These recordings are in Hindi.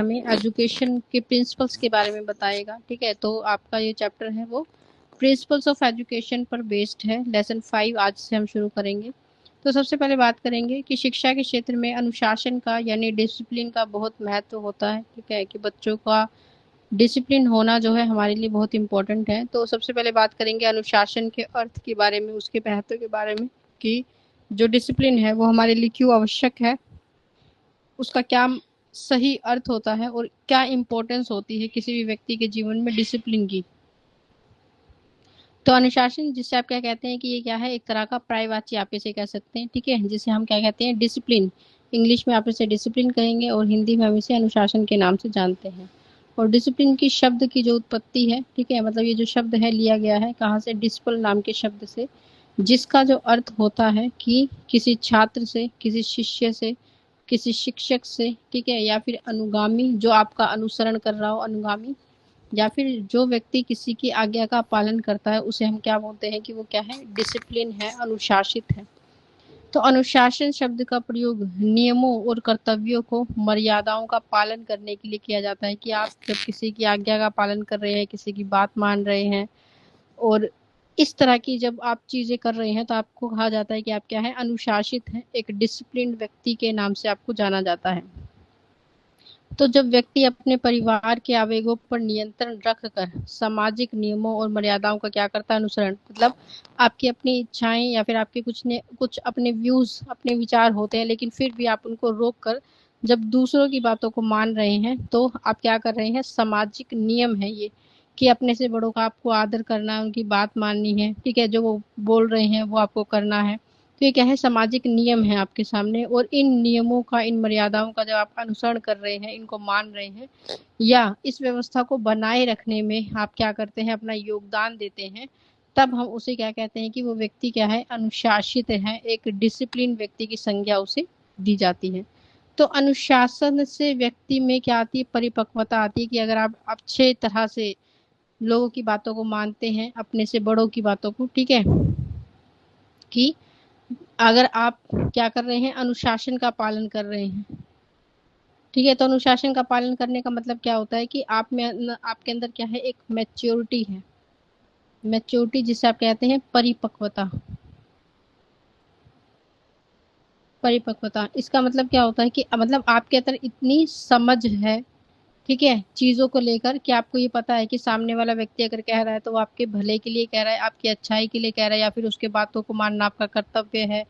हमें एजुकेशन के प्रिंसिपल्स के बारे में बताएगा। ठीक है, तो आपका ये चैप्टर है वो प्रिंसिपल्स ऑफ एजुकेशन पर बेस्ड है। लेसन 5 आज से हम शुरू करेंगे। तो सबसे पहले बात करेंगे कि शिक्षा के क्षेत्र में अनुशासन का यानी डिसिप्लिन का बहुत महत्व होता है। ठीक है, कि बच्चों का डिसिप्लिन होना जो है हमारे लिए बहुत इंपॉर्टेंट है। तो सबसे पहले बात करेंगे अनुशासन के अर्थ के बारे में, उसके महत्व के बारे में, कि जो डिसिप्लिन है वो हमारे लिए क्यों आवश्यक है, उसका क्या सही अर्थ होता है और क्या इम्पोर्टेंस होती है किसी भी व्यक्ति के जीवन में डिसिप्लिन की। तो अनुशासन जिससे आप क्या कहते हैं कि ये क्या है, एक तरह का प्रायवाची आप इसे कह सकते हैं। ठीक है, जिसे हम क्या कहते हैं, डिसिप्लिन। इंग्लिश में आप इसे डिसिप्लिन कहेंगे और हिंदी में हम इसे अनुशासन के नाम से जानते हैं। और डिसिप्लिन की शब्द की जो उत्पत्ति है, ठीक है, मतलब ये जो शब्द है लिया गया है कहाँ से, डिसिपल नाम के शब्द से, जिसका जो अर्थ होता है कि किसी छात्र से, किसी शिष्य से, किसी शिक्षक से, ठीक है, या फिर अनुगामी जो आपका अनुसरण कर रहा हो, अनुगामी, या फिर जो व्यक्ति किसी की आज्ञा का पालन करता है उसे हम क्या बोलते हैं कि वो क्या है, डिसिप्लिन है, अनुशासित है। तो अनुशासन शब्द का प्रयोग नियमों और कर्तव्यों को, मर्यादाओं का पालन करने के लिए किया जाता है। कि आप जब किसी की आज्ञा का पालन कर रहे हैं, किसी की बात मान रहे हैं और इस तरह की जब आप चीजें कर रहे हैं तो आपको कहा जाता है कि आप क्या है, अनुशासित हैं, एक डिसिप्लिन्ड व्यक्ति के नाम से आपको जाना जाता है। तो जब व्यक्ति अपने परिवार के आवेगों पर नियंत्रण रखकर सामाजिक नियमों और मर्यादाओं का क्या करता है, अनुसरण, मतलब आपकी अपनी इच्छाएं या फिर आपके कुछ अपने व्यूज, अपने विचार होते हैं, लेकिन फिर भी आप उनको रोक कर जब दूसरों की बातों को मान रहे हैं तो आप क्या कर रहे हैं, सामाजिक नियम है ये, कि अपने से बड़ों का आपको आदर करना है, उनकी बात माननी है। ठीक है, जो वो बोल रहे हैं वो आपको करना है। तो ये क्या है, सामाजिक नियम है आपके सामने, और इन नियमों का, इन मर्यादाओं का जब आप अनुसरण कर रहे हैं, इनको मान रहे हैं या इस व्यवस्था को बनाए रखने में आप क्या करते हैं, अपना योगदान देते हैं, तब हम उसे क्या कहते हैं कि वो व्यक्ति क्या है, अनुशासित है, एक डिसिप्लिन व्यक्ति की संज्ञा उसे दी जाती है। तो अनुशासन से व्यक्ति में क्या आती है, परिपक्वता आती है, कि अगर आप अच्छे तरह से लोगों की बातों को मानते हैं, अपने से बड़ों की बातों को, ठीक है, कि अगर आप क्या कर रहे हैं, अनुशासन का पालन कर रहे हैं। ठीक है, तो अनुशासन का पालन करने का मतलब क्या होता है कि आप में, आपके अंदर क्या है, एक मैच्योरिटी है, मैच्योरिटी जिसे आप कहते हैं परिपक्वता। परिपक्वता इसका मतलब क्या होता है कि मतलब आपके अंदर इतनी समझ है, ठीक है, चीजों को लेकर, कि आपको ये पता है कि सामने वाला व्यक्ति अगर कह रहा है तो वो आपके भले के लिए कह रहा है, आपकी अच्छाई के लिए कह रहा है, या फिर उसके बातों को मानना आपका कर्तव्य है।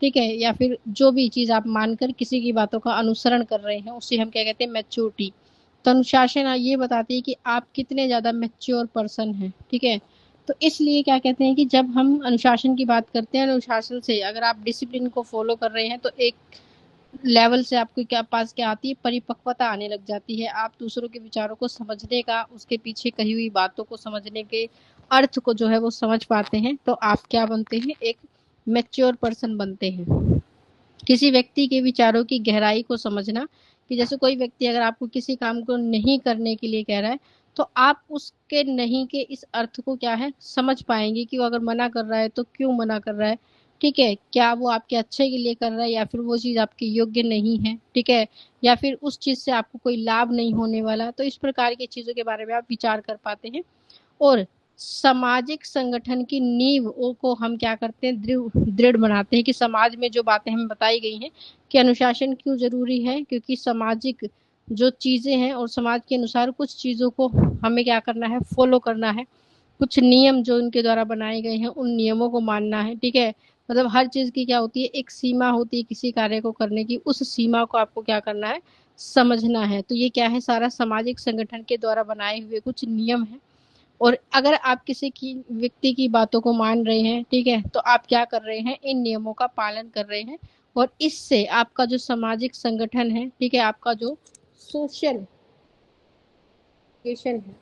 ठीक है, या फिर जो भी चीज आप मानकर किसी की बातों का अनुसरण कर रहे हैं उसे हम क्या कहते हैं, मैच्योरिटी। तो अनुशासन ये बताती है कि आप कितने ज्यादा मैच्योर पर्सन हैं। ठीक है, तो इसलिए क्या कहते हैं कि जब हम अनुशासन की बात करते हैं, अनुशासन से अगर आप डिसिप्लिन को फॉलो कर रहे हैं तो एक लेवल से आपको क्या पास क्या आती है, परिपक्वता आने लग जाती है। आप दूसरों के विचारों को समझने का, उसके पीछे कही हुई बातों को समझने के अर्थ को जो है वो समझ पाते हैं। तो आप क्या बनते हैं, एक मैच्योर पर्सन बनते हैं। किसी व्यक्ति के विचारों की गहराई को समझना, कि जैसे कोई व्यक्ति अगर आपको किसी काम को नहीं करने के लिए कह रहा है तो आप उसके नहीं के इस अर्थ को क्या है, समझ पाएंगे कि वो अगर मना कर रहा है तो क्यों मना कर रहा है। ठीक है, क्या वो आपके अच्छे के लिए कर रहा है या फिर वो चीज आपके योग्य नहीं है। ठीक है, या फिर उस चीज से आपको कोई लाभ नहीं होने वाला। तो इस प्रकार की चीजों के बारे में आप विचार कर पाते हैं। और सामाजिक संगठन की नींव को हम क्या करते हैं, दृढ़ दृढ़ बनाते हैं। कि समाज में जो बातें हमें बताई गई हैं कि अनुशासन क्यों जरूरी है, क्योंकि सामाजिक जो चीजें हैं और समाज के अनुसार कुछ चीजों को हमें क्या करना है, फॉलो करना है। कुछ नियम जो उनके द्वारा बनाए गए हैं उन नियमों को मानना है। ठीक है, मतलब हर चीज की क्या होती है, एक सीमा होती है किसी कार्य को करने की, उस सीमा को आपको क्या करना है, समझना है। तो ये क्या है, सारा सामाजिक संगठन के द्वारा बनाए हुए कुछ नियम है। और अगर आप किसी की व्यक्ति की बातों को मान रहे हैं, ठीक है, तो आप क्या कर रहे हैं, इन नियमों का पालन कर रहे हैं। और इससे आपका जो सामाजिक संगठन है, ठीक है, आपका जो सोशल ऑर्गेनाइजेशन है,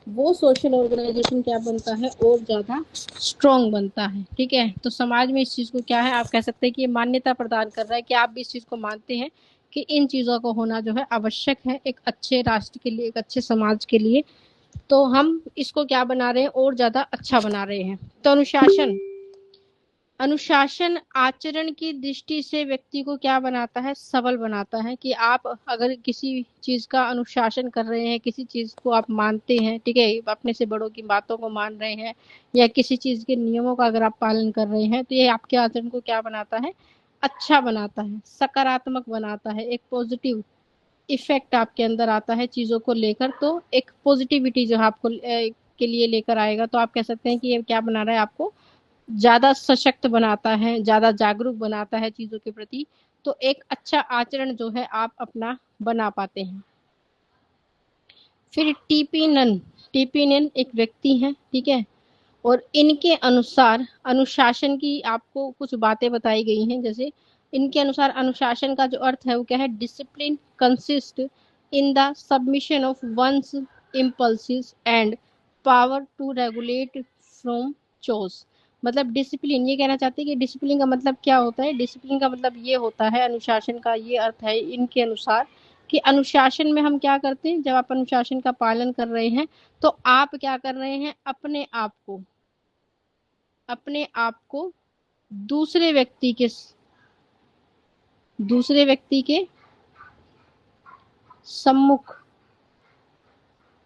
वो सोशल ऑर्गेनाइजेशन क्या बनता है, और ज्यादा स्ट्रॉन्ग बनता है। ठीक है, तो समाज में इस चीज को क्या है, आप कह सकते हैं कि ये मान्यता प्रदान कर रहा है कि आप भी इस चीज को मानते हैं कि इन चीजों का होना जो है आवश्यक है एक अच्छे राष्ट्र के लिए, एक अच्छे समाज के लिए। तो हम इसको क्या बना रहे हैं, और ज्यादा अच्छा बना रहे हैं। तो अनुशासन अनुशासन आचरण की दृष्टि से व्यक्ति को क्या बनाता है, सबल बनाता है। कि आप अगर किसी चीज का अनुशासन कर रहे हैं, किसी चीज को आप मानते हैं, ठीक है, अपने से बड़ों की बातों को मान रहे हैं, या किसी चीज के नियमों का अगर आप पालन कर रहे हैं, तो ये आपके आचरण को क्या बनाता है, अच्छा बनाता है, सकारात्मक बनाता है, एक पॉजिटिव इफेक्ट आपके अंदर आता है चीजों को लेकर। तो एक पॉजिटिविटी जो आपको के लिए लेकर आएगा, तो आप कह सकते हैं कि ये क्या बना रहा है, आपको ज्यादा सशक्त बनाता है, ज्यादा जागरूक बनाता है चीजों के प्रति। तो एक अच्छा आचरण जो है आप अपना बना पाते हैं। फिर टीपीनन, टीपीनन एक व्यक्ति है, ठीक है, और इनके अनुसार अनुशासन की आपको कुछ बातें बताई गई हैं। जैसे इनके अनुसार अनुशासन का जो अर्थ है वो क्या है, discipline consist in the submission of one's impulses and power to regulate from chaos. मतलब डिसिप्लिन, ये कहना चाहते हैं कि डिसिप्लिन का मतलब क्या होता है, डिसिप्लिन का मतलब ये होता है, अनुशासन का ये अर्थ है इनके अनुसार, कि अनुशासन में हम क्या करते हैं, जब आप अनुशासन का पालन कर रहे हैं, तो आप क्या कर रहे हैं, अपने आप को दूसरे व्यक्ति के दूसरे व्यक्ति के सम्मुख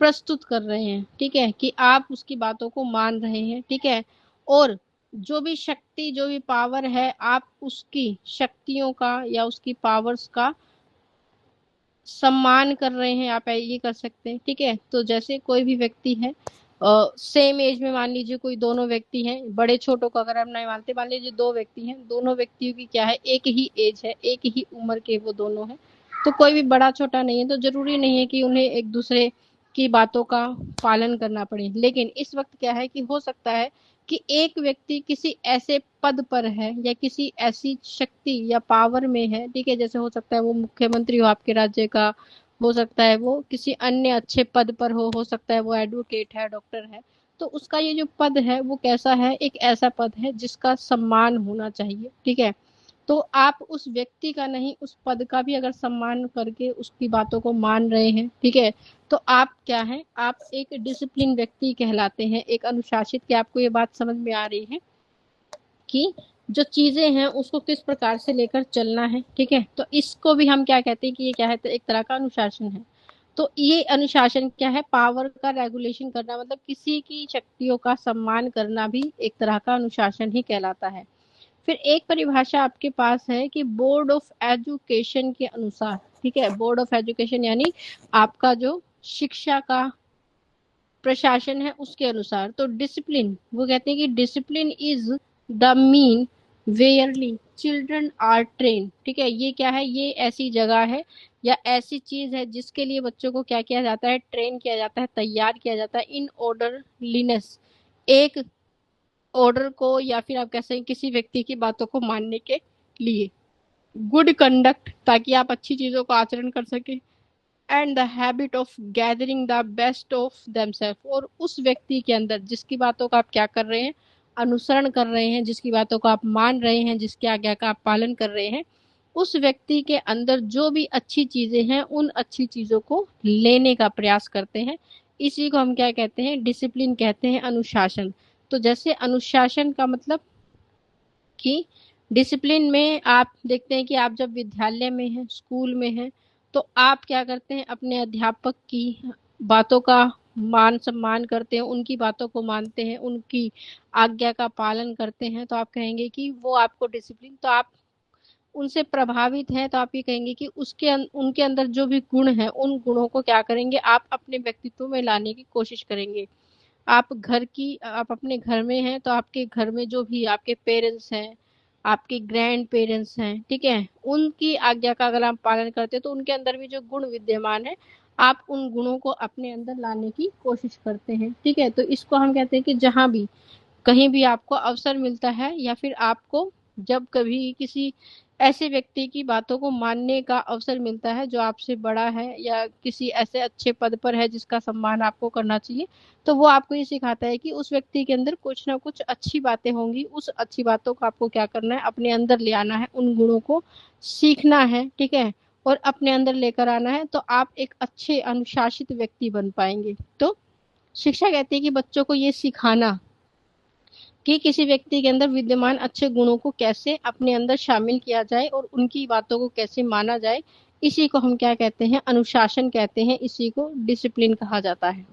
प्रस्तुत कर रहे हैं, ठीक है, कि आप उसकी बातों को मान रहे हैं, ठीक है, और जो भी शक्ति, जो भी पावर है, आप उसकी शक्तियों का या उसकी पावर्स का सम्मान कर रहे हैं, आप ये कर सकते हैं, ठीक है। तो जैसे कोई भी व्यक्ति है, सेम एज में, मान लीजिए कोई दोनों व्यक्ति हैं, बड़े छोटों को अगर हम नहीं मानते, मान लीजिए दो व्यक्ति हैं, दोनों व्यक्तियों की क्या है, एक ही एज है, एक ही उम्र के वो दोनों हैं, तो कोई भी बड़ा छोटा नहीं है, तो जरूरी नहीं है कि उन्हें एक दूसरे की बातों का पालन करना पड़े। लेकिन इस वक्त क्या है कि हो सकता है कि एक व्यक्ति किसी ऐसे पद पर है या किसी ऐसी शक्ति या पावर में है, ठीक है, जैसे हो सकता है वो मुख्यमंत्री हो आपके राज्य का, हो सकता है वो किसी अन्य अच्छे पद पर हो सकता है वो एडवोकेट है, डॉक्टर है। तो उसका ये जो पद है वो कैसा है, एक ऐसा पद है जिसका सम्मान होना चाहिए, ठीक है। तो आप उस व्यक्ति का नहीं, उस पद का भी अगर सम्मान करके उसकी बातों को मान रहे हैं, ठीक है, तो आप क्या है, आप एक डिसिप्लिन व्यक्ति कहलाते हैं, एक अनुशासित। क्या आपको ये बात समझ में आ रही है कि जो चीजें हैं उसको किस प्रकार से लेकर चलना है, ठीक है। तो इसको भी हम क्या कहते हैं कि ये क्या है, तो एक तरह का अनुशासन है। तो ये अनुशासन क्या है, पावर का रेगुलेशन करना, मतलब किसी की शक्तियों का सम्मान करना भी एक तरह का अनुशासन ही कहलाता है। फिर एक परिभाषा आपके पास है कि बोर्ड ऑफ एजुकेशन के अनुसार, ठीक है, बोर्ड ऑफ एजुकेशन यानी आपका जो शिक्षा का प्रशासन है उसके अनुसार। तो डिसिप्लिन, वो कहते हैं कि discipline is the mean whereby children are train, ठीक है। ये क्या है, ये ऐसी जगह है या ऐसी चीज है जिसके लिए बच्चों को क्या किया जाता है, ट्रेन किया जाता है, तैयार किया जाता है, इन ऑर्डरलीनेस, एक ऑर्डर को, या फिर आप कह सकते हैं किसी व्यक्ति की बातों को मानने के लिए, गुड कंडक्ट, ताकि आप अच्छी चीजों का आचरण कर सके, and the habit of gathering the best of themself, और उस व्यक्ति के अंदर जिसकी बातों का आप क्या कर रहे हैं, अनुसरण कर रहे हैं, जिसकी बातों को आप मान रहे हैं, जिसकी आज्ञा का आप पालन कर रहे हैं, उस व्यक्ति के अंदर जो भी अच्छी चीजें हैं उन अच्छी चीजों को लेने का प्रयास करते हैं। इसी को हम क्या कहते हैं, डिसिप्लिन कहते हैं, अनुशासन। तो जैसे अनुशासन का मतलब कि डिसिप्लिन में आप देखते हैं कि आप जब विद्यालय में हैं, स्कूल में हैं, तो आप क्या करते हैं, अपने अध्यापक की बातों का मान सम्मान करते हैं, उनकी बातों को मानते हैं, उनकी आज्ञा का पालन करते हैं, तो आप कहेंगे कि वो आपको डिसिप्लिन, तो आप उनसे प्रभावित हैं, तो आप ये कहेंगे कि उनके अंदर जो भी गुण है उन गुणों को क्या करेंगे, आप अपने व्यक्तित्व में लाने की कोशिश करेंगे। आप अपने घर में हैं, तो आपके घर में जो भी आपके पेरेंट्स हैं, आपके ग्रैंड पेरेंट्स हैं, ठीक है, उनकी आज्ञा का अगर आप पालन करते हैं, तो उनके अंदर भी जो गुण विद्यमान है, आप उन गुणों को अपने अंदर लाने की कोशिश करते हैं, ठीक है। तो इसको हम कहते हैं कि जहां भी कहीं भी आपको अवसर मिलता है, या फिर आपको जब कभी किसी ऐसे व्यक्ति की बातों को मानने का अवसर मिलता है जो आपसे बड़ा है या किसी ऐसे अच्छे पद पर है जिसका सम्मान आपको करना चाहिए, तो वो आपको ये सिखाता है कि उस व्यक्ति के अंदर कुछ ना कुछ अच्छी बातें होंगी, उस अच्छी बातों को आपको क्या करना है, अपने अंदर ले आना है, उन गुणों को सीखना है, ठीक है, और अपने अंदर लेकर आना है, तो आप एक अच्छे अनुशासित व्यक्ति बन पाएंगे। तो शिक्षा कहती है कि बच्चों को ये सिखाना कि किसी व्यक्ति के अंदर विद्यमान अच्छे गुणों को कैसे अपने अंदर शामिल किया जाए और उनकी बातों को कैसे माना जाए, इसी को हम क्या कहते हैं, अनुशासन कहते हैं, इसी को डिसिप्लिन कहा जाता है।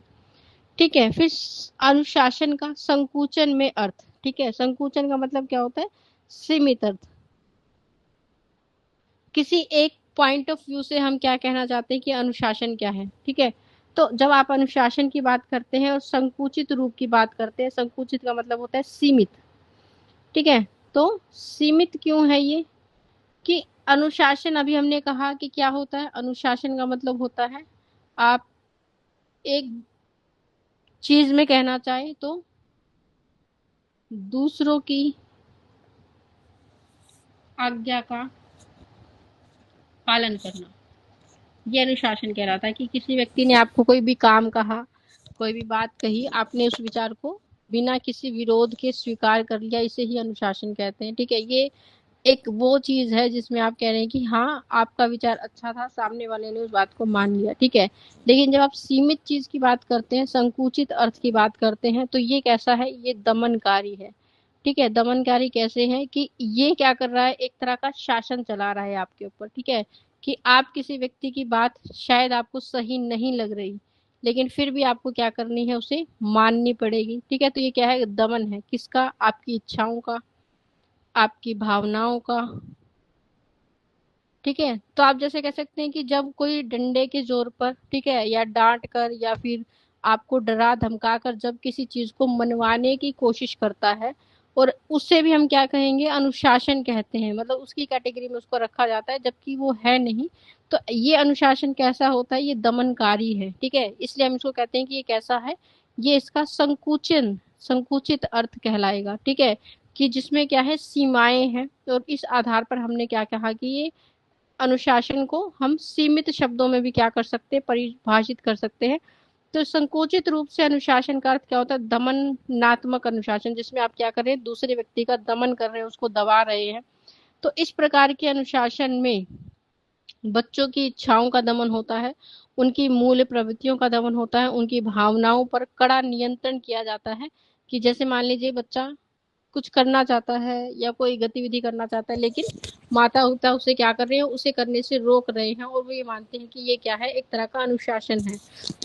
ठीक है, फिर अनुशासन का संकुचन में अर्थ। ठीक है, संकुचन का मतलब क्या होता है, सीमित अर्थ। किसी एक पॉइंट ऑफ व्यू से हम क्या कहना चाहते हैं कि अनुशासन क्या है। ठीक है, तो जब आप अनुशासन की बात करते हैं और संकुचित रूप की बात करते हैं, संकुचित का मतलब होता है सीमित। ठीक है, तो सीमित क्यों है ये, कि अनुशासन, अभी हमने कहा कि क्या होता है, अनुशासन का मतलब होता है आप एक चीज में कहना चाहे तो दूसरों की आज्ञा का पालन करना, ये अनुशासन कह रहा था कि किसी व्यक्ति ने आपको कोई भी काम कहा, कोई भी बात कही, आपने उस विचार को बिना किसी विरोध के स्वीकार कर लिया, इसे ही अनुशासन कहते हैं। ठीक है, ये एक वो चीज है जिसमें आप कह रहे हैं कि हाँ आपका विचार अच्छा था, सामने वाले ने उस बात को मान लिया। ठीक है, लेकिन जब आप सीमित चीज की बात करते हैं, संकुचित अर्थ की बात करते हैं, तो ये कैसा है, ये दमनकारी है। ठीक है, दमनकारी कैसे है कि ये क्या कर रहा है, एक तरह का शासन चला रहा है आपके ऊपर। ठीक है, कि आप किसी व्यक्ति की बात शायद आपको सही नहीं लग रही, लेकिन फिर भी आपको क्या करनी है, उसे माननी पड़ेगी। ठीक है, तो ये क्या है, दमन है, किसका, आपकी इच्छाओं का, आपकी भावनाओं का। ठीक है, तो आप जैसे कह सकते हैं कि जब कोई डंडे के जोर पर, ठीक है, या डांट कर या फिर आपको डरा धमका कर जब किसी चीज को मनवाने की कोशिश करता है, और उससे भी हम क्या कहेंगे, अनुशासन कहते हैं, मतलब उसकी कैटेगरी में उसको रखा जाता है जबकि वो है नहीं। तो ये अनुशासन कैसा होता है, ये दमनकारी है। ठीक है, इसलिए हम इसको कहते हैं कि ये कैसा है, ये इसका संकुचन, संकुचित अर्थ कहलाएगा। ठीक है, कि जिसमें क्या है, सीमाएं हैं, और इस आधार पर हमने क्या कहा कि ये अनुशासन को हम सीमित शब्दों में भी क्या कर सकते हैं, परिभाषित कर सकते हैं। तो संकुचित रूप से अनुशासन का अर्थ क्या होता है, दमनात्मक अनुशासन, जिसमें आप क्या कर रहे हैं, दूसरे व्यक्ति का दमन कर रहे हैं, उसको दबा रहे हैं। तो इस प्रकार के अनुशासन में बच्चों की इच्छाओं का दमन होता है, उनकी मूल प्रवृत्तियों का दमन होता है, उनकी भावनाओं पर कड़ा नियंत्रण किया जाता है। कि जैसे मान लीजिए बच्चा कुछ करना चाहता है या कोई गतिविधि करना चाहता है, लेकिन माता पिता उसे क्या कर रहे हैं, उसे करने से रोक रहे हैं, और वो ये मानते हैं कि ये क्या है, एक तरह का अनुशासन है।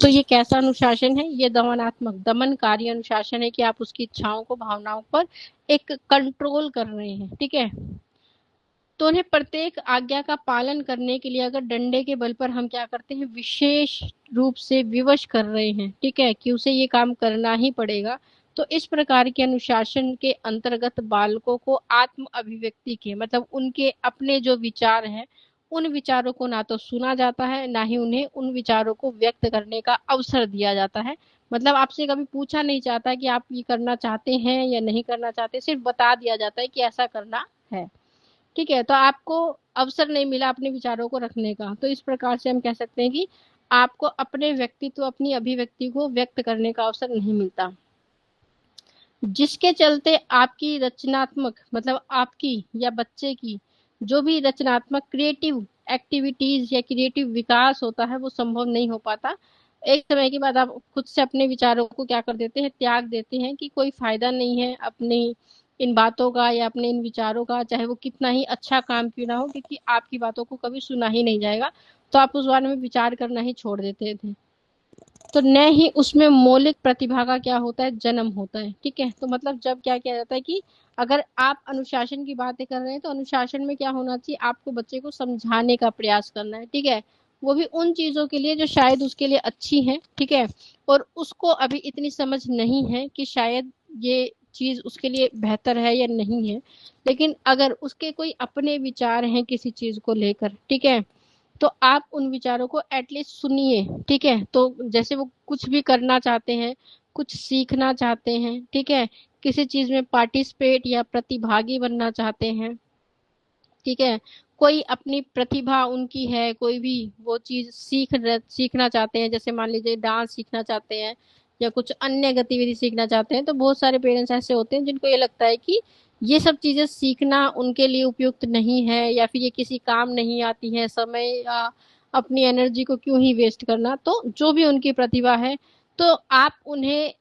तो ये कैसा अनुशासन है, ये दमनात्मक, दमनकारी अनुशासन है कि आप उसकी इच्छाओं को, भावनाओं पर एक कंट्रोल कर रहे हैं। ठीक है, तो उन्हें प्रत्येक आज्ञा का पालन करने के लिए अगर डंडे के बल पर हम क्या करते हैं, विशेष रूप से विवश कर रहे हैं, ठीक है, कि उसे ये काम करना ही पड़ेगा, तो इस प्रकार के अनुशासन के अंतर्गत बालकों को आत्म अभिव्यक्ति के, मतलब उनके अपने जो विचार हैं, उन विचारों को ना तो सुना जाता है, ना ही उन्हें उन विचारों को व्यक्त करने का अवसर दिया जाता है। मतलब आपसे कभी पूछा नहीं जाता कि आप ये करना चाहते हैं या नहीं करना चाहते, सिर्फ बता दिया जाता है कि ऐसा करना है। ठीक है, तो आपको अवसर नहीं मिला अपने विचारों को रखने का। तो इस प्रकार से हम कह सकते हैं कि आपको अपने व्यक्तित्व, अपनी अभिव्यक्ति को व्यक्त करने का अवसर नहीं मिलता, जिसके चलते आपकी रचनात्मक, मतलब आपकी या बच्चे की जो भी रचनात्मक क्रिएटिव एक्टिविटीज या क्रिएटिव विकास होता है, वो संभव नहीं हो पाता। एक समय के बाद आप खुद से अपने विचारों को क्या कर देते हैं, त्याग देते हैं, कि कोई फायदा नहीं है अपने इन बातों का या अपने इन विचारों का, चाहे वो कितना ही अच्छा काम क्यों ना हो, क्योंकि आपकी बातों को कभी सुना ही नहीं जाएगा। तो आप उस बारे में विचार करना ही छोड़ देते थे। तो न ही उसमें मौलिक प्रतिभा का क्या होता है, जन्म होता है। ठीक है, तो मतलब जब क्या किया जाता है कि अगर आप अनुशासन की बातें कर रहे हैं, तो अनुशासन में क्या होना चाहिए, आपको बच्चे को समझाने का प्रयास करना है। ठीक है, वो भी उन चीजों के लिए जो शायद उसके लिए अच्छी है। ठीक है, और उसको अभी इतनी समझ नहीं है कि शायद ये चीज उसके लिए बेहतर है या नहीं है, लेकिन अगर उसके कोई अपने विचार हैं किसी चीज को लेकर, ठीक है, तो आप उन विचारों को एटलीस्ट सुनिए। ठीक है, तो जैसे वो कुछ भी करना चाहते हैं, कुछ सीखना चाहते हैं, ठीक है, किसी चीज में पार्टिसिपेट या प्रतिभागी बनना चाहते हैं, ठीक है, कोई अपनी प्रतिभा उनकी है, कोई भी वो चीज सीखना चाहते हैं, जैसे मान लीजिए डांस सीखना चाहते हैं या कुछ अन्य गतिविधि सीखना चाहते हैं, तो बहुत सारे पेरेंट्स ऐसे होते हैं जिनको ये लगता है कि ये सब चीजें सीखना उनके लिए उपयुक्त नहीं है, या फिर ये किसी काम नहीं आती है, समय या अपनी एनर्जी को क्यों ही वेस्ट करना। तो जो भी उनकी प्रतिभा है, तो आप उन्हें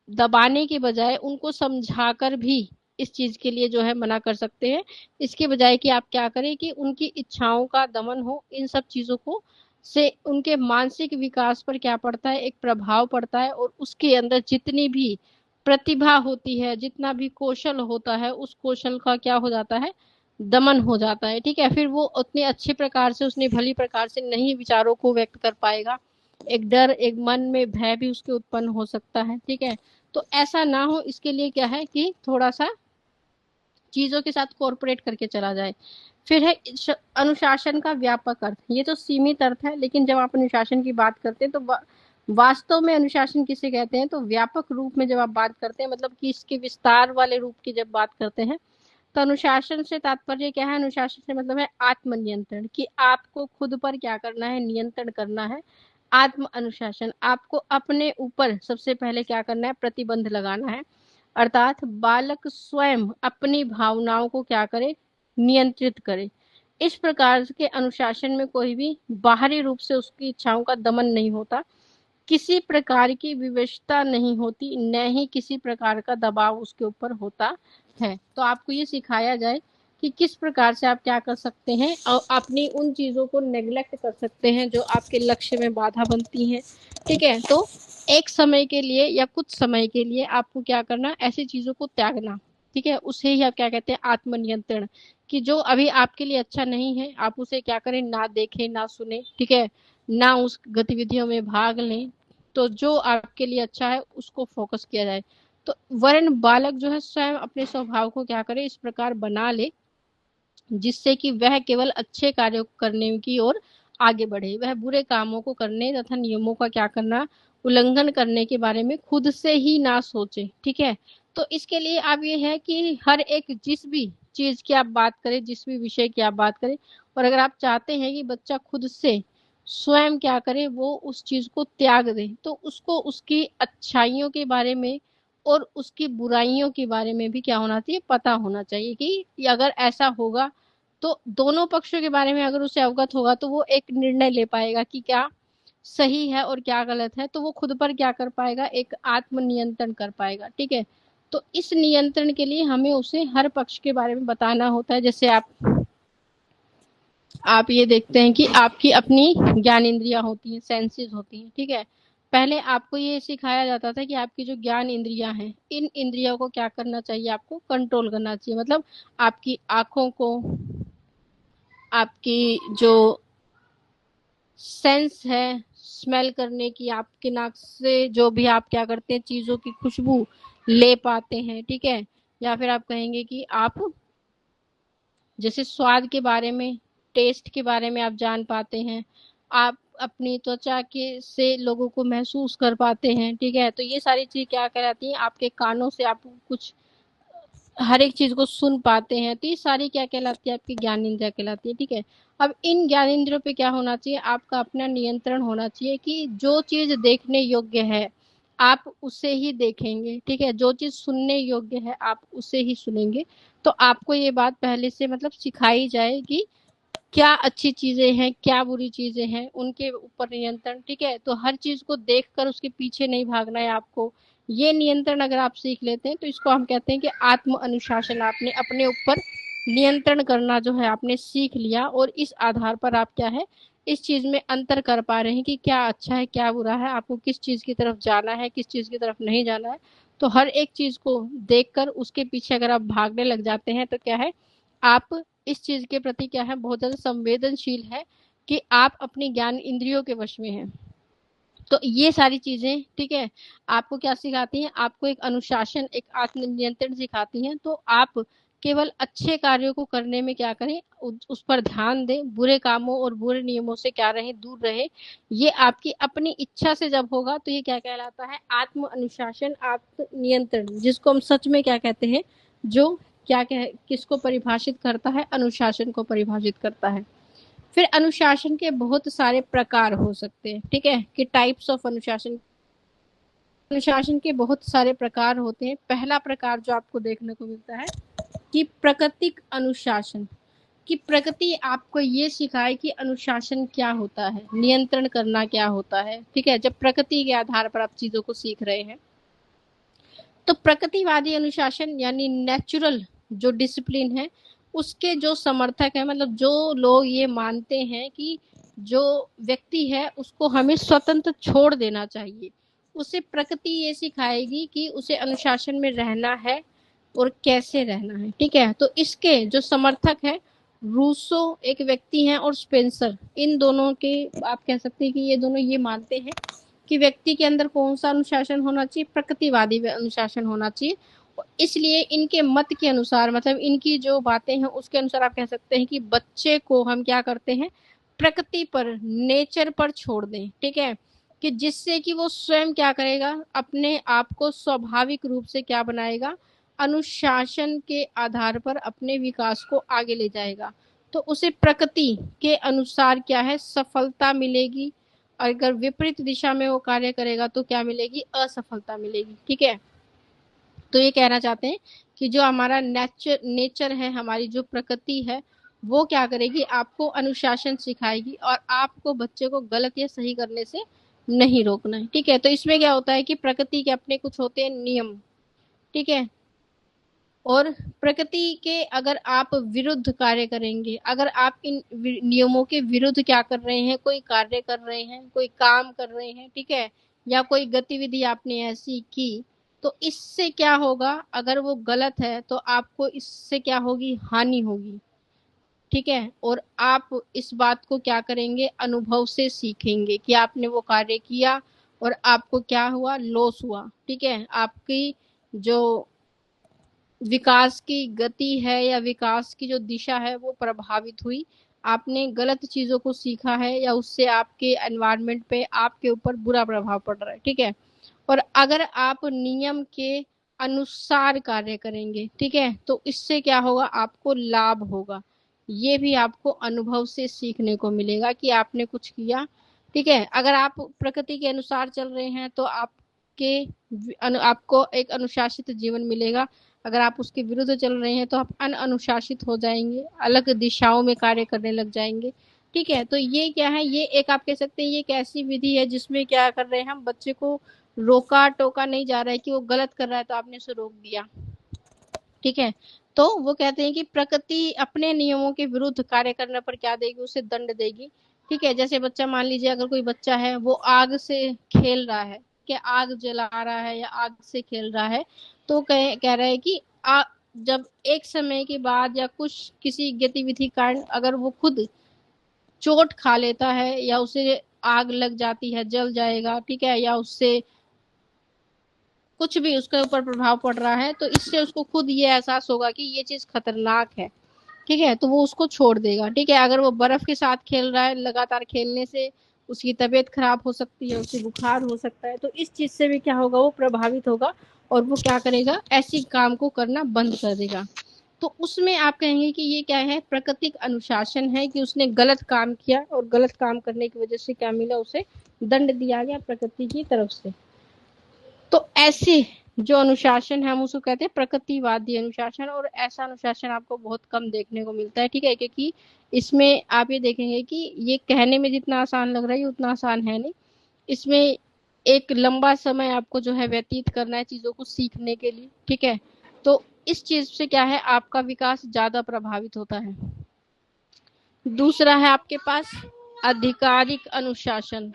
दबाने के बजाय उनको समझाकर भी इस चीज के लिए जो है मना कर सकते हैं। इसके बजाय कि आप क्या करें कि उनकी इच्छाओं का दमन हो, इन सब चीजों को से उनके मानसिक विकास पर क्या पड़ता है, एक प्रभाव पड़ता है, और उसके अंदर जितनी भी प्रतिभा होती है, जितना भी कौशल होता है, उस कौशल का क्या हो जाता है, दमन हो जाता है। ठीक है, फिर वो उतने अच्छे प्रकार से, उसने भली प्रकार से नहीं विचारों को व्यक्त कर पाएगा। एक डर, एक मन में भय भी उसके उत्पन्न हो सकता है। ठीक है, तो ऐसा ना हो इसके लिए क्या है कि थोड़ा सा चीजों के साथ कोऑपरेट करके चला जाए। फिर है अनुशासन का व्यापक अर्थ। ये तो सीमित अर्थ है, लेकिन जब आप अनुशासन की बात करते हैं तो वास्तव में अनुशासन किसे कहते हैं, तो व्यापक रूप में जब आप बात करते हैं, मतलब कि इसके विस्तार वाले रूप की जब बात करते हैं, तो अनुशासन से तात्पर्य क्या है, अनुशासन से मतलब है आत्मनियंत्रण, कि आपको खुद पर क्या करना है, नियंत्रण करना है। आत्म अनुशासन, आपको अपने ऊपर सबसे पहले क्या करना है, प्रतिबंध लगाना है। अर्थात बालक स्वयं अपनी भावनाओं को क्या करे, नियंत्रित करे। इस प्रकार के अनुशासन में कोई भी बाहरी रूप से उसकी इच्छाओं का दमन नहीं होता, किसी प्रकार की विवशता नहीं होती, न ही किसी प्रकार का दबाव उसके ऊपर होता है। तो आपको ये सिखाया जाए कि किस प्रकार से आप क्या कर सकते हैं और अपनी उन चीजों को नेग्लेक्ट कर सकते हैं जो आपके लक्ष्य में बाधा बनती हैं। ठीक है, तो एक समय के लिए या कुछ समय के लिए आपको क्या करना, ऐसी चीजों को त्यागना। ठीक है, उसे ही आप क्या कहते हैं, आत्मनियंत्रण, कि जो अभी आपके लिए अच्छा नहीं है आप उसे क्या करें, ना देखें ना सुने। ठीक है, ना उस गतिविधियों में भाग लें। तो जो आपके लिए अच्छा है उसको फोकस किया जाए। तो वर्ण बालक जो है स्वयं अपने स्वभाव को क्या करे, इस प्रकार बना ले जिससे कि वह केवल अच्छे कार्यों को करने की ओर आगे बढ़े, वह बुरे कामों को करने तथा नियमों का क्या करना, उल्लंघन करने के बारे में खुद से ही ना सोचे। ठीक है, तो इसके लिए आप ये है कि हर एक जिस भी चीज की आप बात करें, जिस भी विषय की आप बात करें, और अगर आप चाहते हैं कि बच्चा खुद से स्वयं क्या करे, वो उस चीज को त्याग दे, तो उसको उसकी अच्छाइयों के बारे में और उसकी बुराइयों के बारे में भी क्या होना चाहिए, पता होना चाहिए। कि अगर ऐसा होगा तो दोनों पक्षों के बारे में अगर उसे अवगत होगा तो वो एक निर्णय ले पाएगा कि क्या सही है और क्या गलत है, तो वो खुद पर क्या कर पाएगा, एक आत्मनियंत्रण कर पाएगा। ठीक है, तो इस नियंत्रण के लिए हमें उसे हर पक्ष के बारे में बताना होता है। जैसे आप ये देखते हैं कि आपकी अपनी ज्ञान इंद्रियां होती हैं, सेंसेस होती हैं। ठीक है, पहले आपको ये सिखाया जाता था कि आपकी जो ज्ञान इंद्रियां हैं, इन इंद्रियों को क्या करना चाहिए, आपको कंट्रोल करना चाहिए। मतलब आपकी आंखों को, आपकी जो सेंस है स्मेल करने की, आपके नाक से जो भी आप क्या करते हैं, चीजों की खुशबू ले पाते हैं। ठीक है, या फिर आप कहेंगे कि आप जैसे स्वाद के बारे में, टेस्ट के बारे में आप जान पाते हैं, आप अपनी त्वचा के से लोगों को महसूस कर पाते हैं। ठीक है, तो ये सारी चीज क्या कहलाती है, आपके कानों से आप कुछ हर एक चीज को सुन पाते हैं, तो ये सारी क्या कहलाती है, आपकी ज्ञान इंद्रिया कहलाती है। ठीक है, अब इन ज्ञान इंद्रियों पे क्या होना चाहिए, आपका अपना नियंत्रण होना चाहिए कि जो चीज देखने योग्य है आप उसे ही देखेंगे। ठीक है, जो चीज सुनने योग्य है आप उसे ही सुनेंगे। तो आपको ये बात पहले से मतलब सिखाई जाए कि क्या अच्छी चीजें हैं, क्या बुरी चीजें हैं, उनके ऊपर नियंत्रण। ठीक है, तो हर चीज को देखकर उसके पीछे नहीं भागना है आपको। ये नियंत्रण अगर आप सीख लेते हैं तो इसको हम कहते हैं कि आत्म अनुशासन, आपने अपने ऊपर नियंत्रण करना जो है आपने सीख लिया, और इस आधार पर आप क्या है, इस चीज में अंतर कर पा रहे हैं कि क्या अच्छा है क्या बुरा है, आपको किस चीज की तरफ जाना है, किस चीज की तरफ नहीं जाना है। तो हर एक चीज को देखकर उसके पीछे अगर आप भागने लग जाते हैं तो क्या है, आप इस चीज के प्रति क्या है, बहुत ज्यादा संवेदनशील है कि आप अपनी ज्ञान इंद्रियों के वश में हैं। तो ये सारी चीजें ठीक है, आपको क्या सिखाती हैं, आपको एक अनुशासन, एक आत्म नियंत्रण सिखाती हैं। तो आप केवल अच्छे कार्यों को करने में क्या करें, उस पर ध्यान दें, बुरे कामों और बुरे नियमों से क्या रहे, दूर रहे। ये आपकी अपनी इच्छा से जब होगा तो ये क्या कहलाता है, आत्म अनुशासन, आत्म नियंत्रण, जिसको हम सच में क्या कहते हैं, जो क्या कह किसको परिभाषित करता है, अनुशासन को परिभाषित करता है। फिर अनुशासन के बहुत सारे प्रकार हो सकते हैं। ठीक है, कि टाइप्स ऑफ अनुशासन, अनुशासन के बहुत सारे प्रकार होते हैं। पहला प्रकार जो आपको देखने को मिलता है कि प्राकृतिक अनुशासन, कि प्रकृति आपको ये सिखाए कि अनुशासन क्या होता है, नियंत्रण करना क्या होता है। ठीक है, जब प्रकृति के आधार पर आप चीजों को सीख रहे हैं, तो प्रकृतिवादी अनुशासन यानी नेचुरल जो डिसिप्लिन है, उसके जो समर्थक है, मतलब जो लोग ये मानते हैं कि जो व्यक्ति है उसको हमें स्वतंत्र छोड़ देना चाहिए, उसे प्रकृति ये सिखाएगी कि उसे अनुशासन में रहना है और कैसे रहना है। ठीक है, तो इसके जो समर्थक है रूसो एक व्यक्ति हैं और स्पेंसर, इन दोनों के आप कह सकते हैं कि ये दोनों ये मानते हैं कि व्यक्ति के अंदर कौन सा अनुशासन होना चाहिए, प्रकृतिवादी अनुशासन होना चाहिए। इसलिए इनके मत के अनुसार, मतलब इनकी जो बातें हैं उसके अनुसार आप कह सकते हैं कि बच्चे को हम क्या करते हैं, प्रकृति पर, नेचर पर छोड़ दें। ठीक है, कि जिससे कि वो स्वयं क्या करेगा, अपने आप को स्वाभाविक रूप से क्या बनाएगा, अनुशासन के आधार पर अपने विकास को आगे ले जाएगा। तो उसे प्रकृति के अनुसार क्या है, सफलता मिलेगी। अगर विपरीत दिशा में वो कार्य करेगा तो क्या मिलेगी, असफलता मिलेगी। ठीक है, तो ये कहना चाहते हैं कि जो हमारा नेचर है, हमारी जो प्रकृति है, वो क्या करेगी, आपको अनुशासन सिखाएगी और आपको बच्चे को गलत या सही करने से नहीं रोकना है। ठीक है, तो इसमें क्या होता है कि प्रकृति के अपने कुछ होते हैं नियम। ठीक है, और प्रकृति के अगर आप विरुद्ध कार्य करेंगे, अगर आप इन नियमों के विरुद्ध क्या कर रहे हैं, कोई कार्य कर रहे हैं, कोई काम कर रहे हैं, ठीक है, या कोई गतिविधि आपने ऐसी की, तो इससे क्या होगा, अगर वो गलत है तो आपको इससे क्या होगी, हानि होगी। ठीक है, और आप इस बात को क्या करेंगे, अनुभव से सीखेंगे कि आपने वो कार्य किया और आपको क्या हुआ, लॉस हुआ। ठीक है, आपकी जो विकास की गति है या विकास की जो दिशा है वो प्रभावित हुई, आपने गलत चीजों को सीखा है या उससे आपके एनवायरनमेंट पे, आपके ऊपर बुरा प्रभाव पड़ रहा है। ठीक है, और अगर आप नियम के अनुसार कार्य करेंगे, ठीक है, तो इससे क्या होगा, आपको लाभ होगा। ये भी आपको अनुभव से सीखने को मिलेगा कि आपने कुछ किया। ठीक है, अगर आप प्रकृति के अनुसार चल रहे हैं तो आपको एक अनुशासित जीवन मिलेगा। अगर आप उसके विरुद्ध चल रहे हैं तो आप अनुशासित हो जाएंगे, अलग दिशाओं में कार्य करने लग जाएंगे। ठीक है, तो ये क्या है, ये एक आप कह सकते हैं ये एक ऐसी विधि है जिसमें क्या कर रहे हैं, हम बच्चे को रोका टोका नहीं जा रहा है कि वो गलत कर रहा है तो आपने उसे रोक दिया। ठीक है, तो वो कहते हैं कि प्रकृति अपने नियमों के विरुद्ध कार्य करने पर क्या देगी, उसे दंड देगी। ठीक है, जैसे बच्चा, मान लीजिए अगर कोई बच्चा है वो आग से खेल रहा है, कि आग जला रहा है या आग से खेल रहा है, तो कह रहा है कि जब एक समय के बाद या कुछ किसी गतिविधि कारण अगर वो खुद चोट खा लेता है या उसे आग लग जाती है, जल जाएगा, ठीक है, या उससे कुछ भी उसके ऊपर प्रभाव पड़ रहा है, तो इससे उसको खुद ये एहसास होगा कि ये चीज खतरनाक है। ठीक है, तो वो उसको छोड़ देगा। ठीक है, अगर वो बर्फ के साथ खेल रहा है, लगातार खेलने से उसकी तबीयत खराब हो सकती है, उसे बुखार हो सकता है, तो इस चीज से भी क्या होगा, वो प्रभावित होगा और वो क्या करेगा, ऐसी काम को करना बंद कर देगा। तो उसमें आप कहेंगे कि ये क्या है, प्राकृतिक अनुशासन है, कि उसने गलत काम किया और गलत काम करने की वजह से क्या मिला, उसे दंड दिया गया प्रकृति की तरफ से। तो ऐसे जो अनुशासन है हम उसको कहते हैं प्रकृतिवादी अनुशासन, और ऐसा अनुशासन आपको बहुत कम देखने को मिलता है। ठीक है, क्योंकि इसमें आप ये देखेंगे कि ये कहने में जितना आसान लग रहा है उतना आसान है नहीं। इसमें एक लंबा समय आपको जो है व्यतीत करना है चीजों को सीखने के लिए। ठीक है, तो इस चीज से क्या है, आपका विकास ज्यादा प्रभावित होता है। दूसरा है आपके पास आधिकारिक अनुशासन।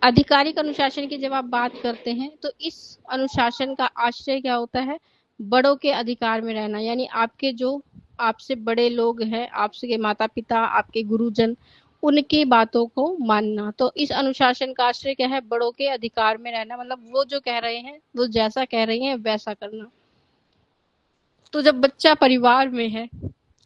आधिकारिक अनुशासन की जब आप बात करते हैं तो इस अनुशासन का आश्रय क्या होता है, बड़ों के अधिकार में रहना, यानी आपके जो आपसे बड़े लोग हैं, आपके माता पिता, आपके गुरुजन, उनकी बातों को मानना। तो इस अनुशासन का आश्रय क्या है, बड़ों के अधिकार में रहना, मतलब वो जो कह रहे हैं, वो जैसा कह रहे हैं वैसा करना। तो जब बच्चा परिवार में है,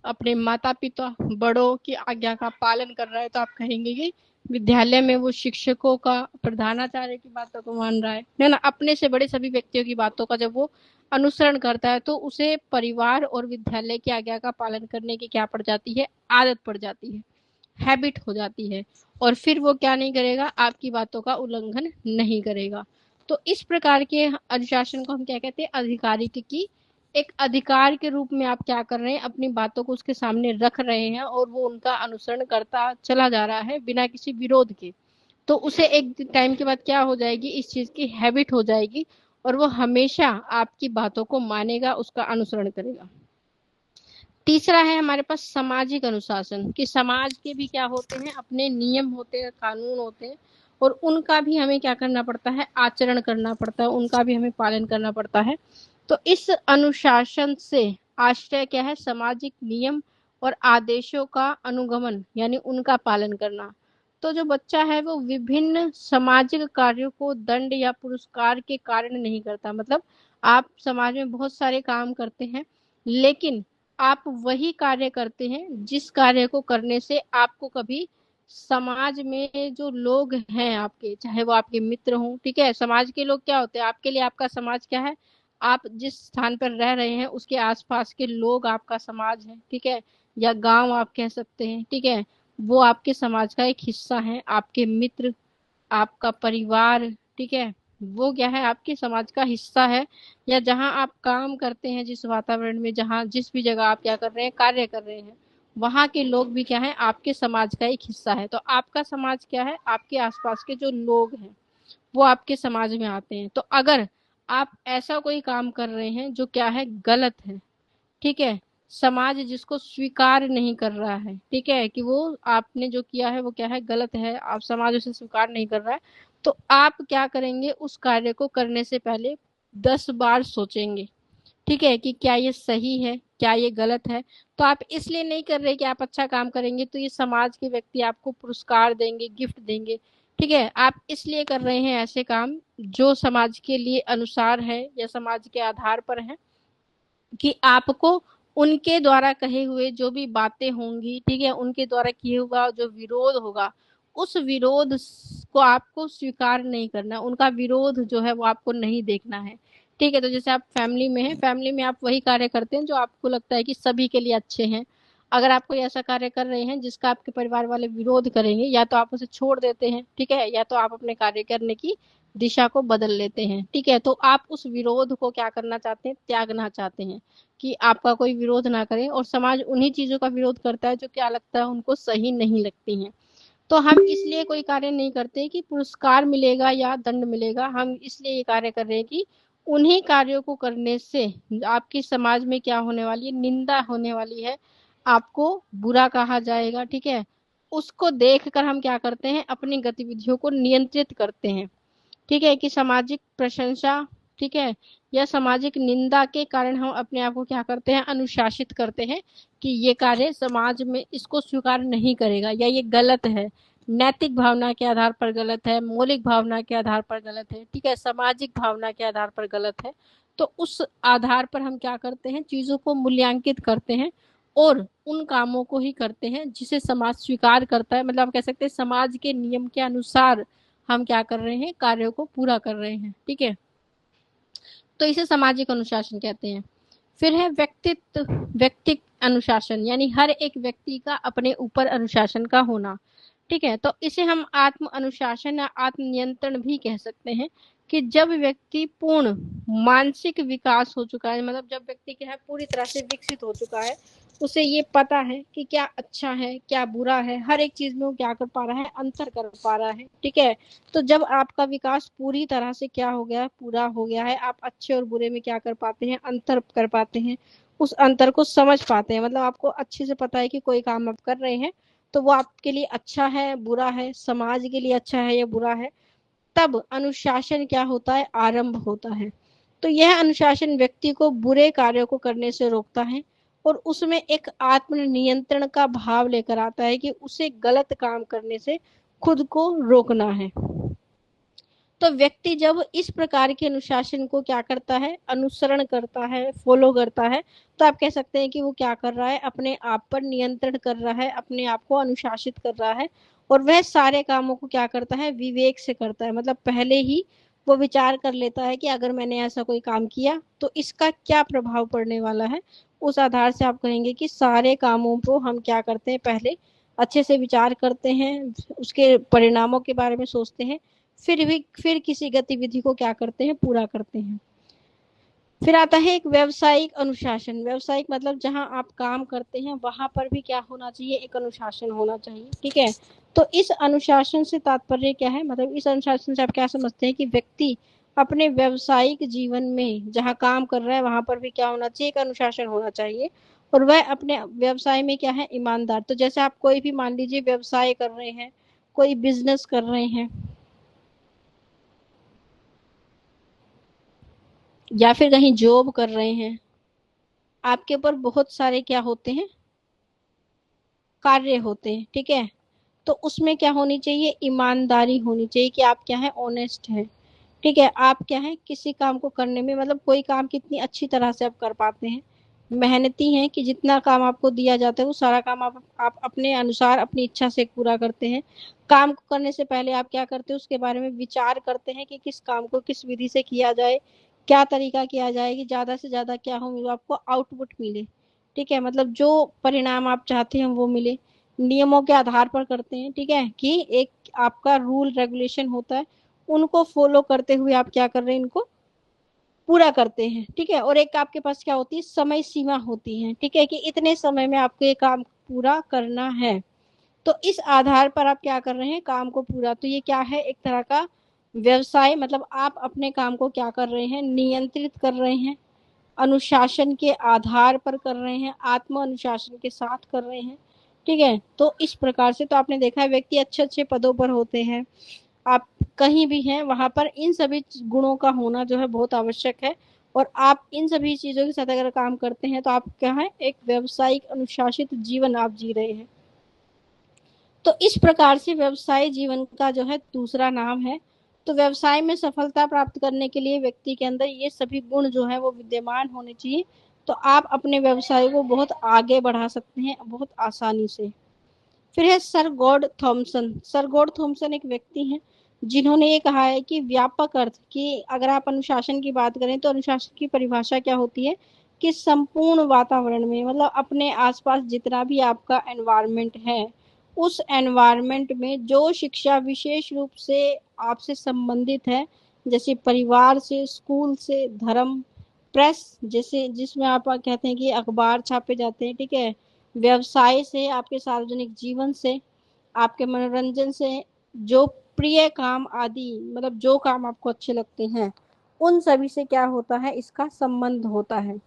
अपने माता पिता बड़ों की आज्ञा का पालन कर रहा है, तो आप कहेंगे कि विद्यालय में वो शिक्षकों का, प्रधानाचार्य की बातों को मान रहा है ना, अपने से बड़े सभी व्यक्तियों की बातों का जब वो अनुसरण करता है, तो उसे परिवार और विद्यालय की आज्ञा का पालन करने की क्या पड़ जाती है, आदत पड़ जाती है, हैबिट हो जाती है। और फिर वो क्या नहीं करेगा, आपकी बातों का उल्लंघन नहीं करेगा। तो इस प्रकार के अनुशासन को हम क्या कहते हैं, आधिकारिक की एक अधिकार के रूप में आप क्या कर रहे हैं, अपनी बातों को उसके सामने रख रहे हैं और वो उनका अनुसरण करता चला जा रहा है बिना किसी विरोध के। तो उसे एक टाइम के बाद क्या हो जाएगी, इस चीज की हैबिट हो जाएगी और वो हमेशा आपकी बातों को मानेगा, उसका अनुसरण करेगा। तीसरा है हमारे पास सामाजिक अनुशासन, कि समाज के भी क्या होते हैं, अपने नियम होते हैं, कानून होते हैं, और उनका भी हमें क्या करना पड़ता है, आचरण करना पड़ता है, उनका भी हमें पालन करना पड़ता है। तो इस अनुशासन से आश्रय क्या है, सामाजिक नियम और आदेशों का अनुगमन, यानी उनका पालन करना। तो जो बच्चा है वो विभिन्न सामाजिक कार्यों को दंड या पुरस्कार के कारण नहीं करता। मतलब आप समाज में बहुत सारे काम करते हैं, लेकिन आप वही कार्य करते हैं जिस कार्य को करने से आपको कभी समाज में जो लोग हैं आपके, चाहे वो आपके मित्र हों, ठीक है, समाज के लोग क्या होते हैं आपके लिए, आपका समाज क्या है, आप जिस स्थान पर रह रहे हैं उसके आसपास के लोग आपका समाज है, ठीक है, या गांव आप कह सकते हैं, ठीक है, वो आपके समाज का एक हिस्सा है। आपके मित्र, आपका परिवार, ठीक है, वो क्या है, आपके समाज का हिस्सा है। या जहाँ आप काम करते हैं, जिस वातावरण में, जहाँ जिस भी जगह आप क्या कर रहे हैं, कार्य कर रहे हैं, वहाँ के लोग भी क्या है, आपके समाज का एक हिस्सा है। तो आपका समाज क्या है, आपके आसपास के जो लोग हैं वो आपके समाज में आते हैं। तो अगर आप ऐसा कोई काम कर रहे हैं जो क्या है, गलत है, ठीक है, समाज जिसको स्वीकार नहीं कर रहा है, ठीक है, कि वो आपने जो किया है वो क्या है, गलत है, आप समाज उसे स्वीकार नहीं कर रहा है, तो आप क्या करेंगे, उस कार्य को करने से पहले 10 बार सोचेंगे, ठीक है, कि क्या ये सही है, क्या ये गलत है। तो आप इसलिए नहीं कर रहे कि आप अच्छा काम करेंगे तो ये समाज के व्यक्ति आपको पुरस्कार देंगे, गिफ्ट देंगे, ठीक है, आप इसलिए कर रहे हैं ऐसे काम जो समाज के लिए अनुसार है या समाज के आधार पर है, कि आपको उनके द्वारा कहे हुए जो भी बातें होंगी, ठीक है, उनके द्वारा किए हुआ जो विरोध होगा, उस विरोध को आपको स्वीकार नहीं करना, उनका विरोध जो है वो आपको नहीं देखना है, ठीक है। तो जैसे आप फैमिली में हैं, फैमिली में आप वही कार्य करते हैं जो आपको लगता है कि सभी के लिए अच्छे हैं। अगर आप कोई ऐसा कार्य कर रहे हैं जिसका आपके परिवार वाले विरोध करेंगे, या तो आप उसे छोड़ देते हैं, ठीक है, या तो आप अपने कार्य करने की दिशा को बदल लेते हैं, ठीक है। तो आप उस विरोध को क्या करना चाहते हैं, त्यागना चाहते हैं, कि आपका कोई विरोध ना करे। और समाज उन्हीं चीजों का विरोध करता है जो क्या लगता है उनको सही नहीं लगती हैं। तो हम इसलिए कोई कार्य नहीं करते कि पुरस्कार मिलेगा या दंड मिलेगा, हम इसलिए ये कार्य कर रहे हैं कि उन्हीं कार्यों को करने से आपकी समाज में क्या होने वाली है, निंदा होने वाली है, आपको बुरा कहा जाएगा, ठीक है। उसको देख कर हम क्या करते हैं, अपनी गतिविधियों को नियंत्रित करते हैं, ठीक है, कि सामाजिक प्रशंसा, ठीक है, या सामाजिक निंदा के कारण हम अपने आप को क्या करते हैं, अनुशासित करते हैं कि ये कार्य समाज में इसको स्वीकार नहीं करेगा, या ये गलत है, नैतिक भावना के आधार पर गलत है, मौलिक भावना के आधार पर गलत है, ठीक है, सामाजिक भावना के आधार पर गलत है। तो उस आधार पर हम क्या करते हैं, चीजों को मूल्यांकित करते हैं और उन कामों को ही करते हैं जिसे समाज स्वीकार करता है। मतलब आप कह सकते हैं समाज के नियम के अनुसार हम क्या कर रहे हैं, कार्यों को पूरा कर रहे हैं, ठीक है। तो इसे सामाजिक अनुशासन कहते हैं। फिर है व्यक्तिक अनुशासन, यानी हर एक व्यक्ति का अपने ऊपर अनुशासन का होना, ठीक है। तो इसे हम आत्म अनुशासन या आत्म नियंत्रण भी कह सकते हैं, कि जब व्यक्ति पूर्ण मानसिक विकास हो चुका है, मतलब जब व्यक्ति क्या है, पूरी तरह से विकसित हो चुका है, उसे ये पता है कि क्या अच्छा है क्या बुरा है, हर एक चीज में वो क्या कर पा रहा है, अंतर कर पा रहा है, ठीक है। तो जब आपका विकास पूरी तरह से क्या हो गया, पूरा हो गया है, आप अच्छे और बुरे में क्या कर पाते हैं, अंतर कर पाते हैं, उस अंतर को समझ पाते हैं। मतलब आपको अच्छे से पता है कि कोई काम आप कर रहे हैं तो वो आपके लिए अच्छा है बुरा है, समाज के लिए अच्छा है या बुरा है, तब अनुशासन क्या होता है, आरंभ होता है। तो यह अनुशासन व्यक्ति को बुरे कार्यों को करने से रोकता है और उसमें एक आत्म नियंत्रण का भाव लेकर आता है कि उसे गलत काम करने से खुद को रोकना है। तो व्यक्ति जब इस प्रकार के अनुशासन को क्या करता है, अनुसरण करता है, फॉलो करता है, तो आप कह सकते हैं कि वो क्या कर रहा है, अपने आप पर नियंत्रण कर रहा है, अपने आप को अनुशासित कर रहा है। और वह सारे कामों को क्या करता है, विवेक से करता है। मतलब पहले ही वो विचार कर लेता है कि अगर मैंने ऐसा कोई काम किया तो इसका क्या प्रभाव पड़ने वाला है। उस आधार से आप कहेंगे कि सारे कामों को हम क्या करते हैं, पहले अच्छे से विचार करते हैं, उसके परिणामों के बारे में सोचते हैं, फिर किसी गतिविधि को क्या करते हैं, पूरा करते हैं। फिर आता है एक व्यावसायिक अनुशासन। व्यावसायिक मतलब जहां आप काम करते हैं वहां पर भी क्या होना चाहिए, एक अनुशासन होना चाहिए। ठीक है, तो इस अनुशासन से तात्पर्य क्या है, मतलब इस अनुशासन से आप क्या समझते हैं कि व्यक्ति अपने व्यावसायिक जीवन में जहां काम कर रहा है वहां पर भी क्या होना चाहिए, एक अनुशासन होना चाहिए। और वह अपने व्यवसाय में क्या है, ईमानदार। तो जैसे आप कोई भी मान लीजिए व्यवसाय कर रहे हैं, कोई बिजनेस कर रहे हैं, या फिर कहीं जॉब कर रहे हैं, आपके ऊपर बहुत सारे क्या होते हैं, कार्य होते हैं। ठीक है, तो उसमें क्या होनी चाहिए, ईमानदारी होनी चाहिए कि आप क्या है, ऑनेस्ट है। ठीक है, आप क्या है, किसी काम को करने में मतलब कोई काम कितनी अच्छी तरह से आप कर पाते हैं, मेहनती हैं कि जितना काम आपको दिया जाता है वो सारा काम आप अपने अनुसार अपनी इच्छा से पूरा करते हैं। काम को करने से पहले आप क्या करते हैं, उसके बारे में विचार करते हैं कि किस काम को किस विधि से किया जाए, क्या तरीका किया जाए कि ज्यादा से ज्यादा क्या हो, आपको आउटपुट मिले। ठीक है, मतलब जो परिणाम आप चाहते हैं वो मिले, नियमों के आधार पर करते हैं। ठीक है, कि एक आपका रूल रेगुलेशन होता है, उनको फॉलो करते हुए आप क्या कर रहे हैं, इनको पूरा करते हैं। ठीक है, और एक आपके पास क्या होती है, समय सीमा होती है। ठीक है, कि इतने समय में आपको ये काम पूरा करना है, तो इस आधार पर आप क्या कर रहे हैं, काम को पूरा। तो ये क्या है, एक तरह का व्यवसाय, मतलब आप अपने काम को क्या कर रहे हैं, नियंत्रित कर रहे हैं, अनुशासन के आधार पर कर रहे हैं, आत्म अनुशासन के साथ कर रहे हैं। ठीक है, तो इस प्रकार से तो आपने देखा है व्यक्ति अच्छे अच्छे पदों पर होते हैं, आप कहीं भी हैं वहां पर इन सभी गुणों का होना जो है बहुत आवश्यक है। और आप इन सभी चीजों के साथ अगर काम करते हैं तो आप क्या है, एक व्यवसायिक अनुशासित जीवन आप जी रहे हैं। तो इस प्रकार से व्यवसाय जीवन का जो है दूसरा नाम है। तो व्यवसाय में सफलता प्राप्त करने के लिए व्यक्ति के अंदर ये सभी गुण जो है वो विद्यमान होने चाहिए। तो आप अपने व्यवसाय को बहुत आगे बढ़ा सकते हैं बहुत आसानी से। फिर है sir God Thomson. Sir God Thomson एक व्यक्ति हैं जिन्होंने ये कहा है कि व्यापक अर्थ कि अगर आप अनुशासन की बात करें तो अनुशासन की परिभाषा क्या होती है, कि संपूर्ण वातावरण में, मतलब अपने आसपास जितना भी आपका एनवायरनमेंट है, उस एनवायरनमेंट में जो शिक्षा विशेष रूप से आपसे संबंधित है, जैसे परिवार से, स्कूल से, धर्म, प्रेस जैसे जिसमें आप कहते हैं कि अखबार छापे जाते हैं। ठीक है, व्यवसाय से, आपके सार्वजनिक जीवन से, आपके मनोरंजन से, जो प्रिय काम आदि, मतलब जो काम आपको अच्छे लगते हैं, उन सभी से क्या होता है, इसका संबंध होता है।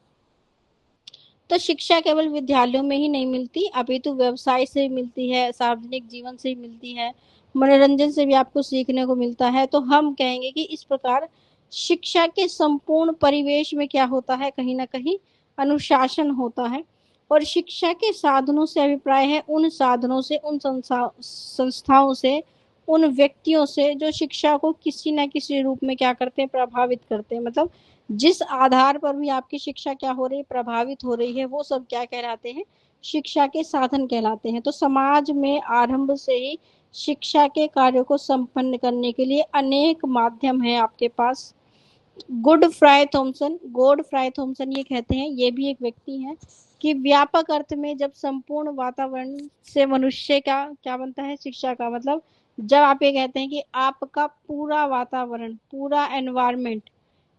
तो शिक्षा केवल विद्यालयों में ही नहीं मिलती, अपितु व्यवसाय से मिलती है, सार्वजनिक जीवन से मिलती है, मनोरंजन से भी आपको सीखने को मिलता है। तो हम कहेंगे कि इस प्रकार शिक्षा के संपूर्ण परिवेश में क्या होता है, कहीं ना कहीं अनुशासन होता है। और शिक्षा के साधनों से अभिप्राय है उन साधनों से, उन संस्थाओं से, उन व्यक्तियों से जो शिक्षा को किसी न किसी रूप में क्या करते हैं, प्रभावित करते हैं। मतलब जिस आधार पर भी आपकी शिक्षा क्या हो रही है, प्रभावित हो रही है, वो सब क्या कहलाते हैं, शिक्षा के साधन कहलाते हैं। तो समाज में आरंभ से ही शिक्षा के कार्यों को संपन्न करने के लिए अनेक माध्यम है आपके पास। गॉड फ्राई थॉमसन ये कहते हैं, ये भी एक व्यक्ति है, कि व्यापक अर्थ में जब संपूर्ण वातावरण से मनुष्य का क्या बनता है, शिक्षा का मतलब जब आप ये कहते हैं कि आपका पूरा वातावरण, पूरा एनवायरमेंट,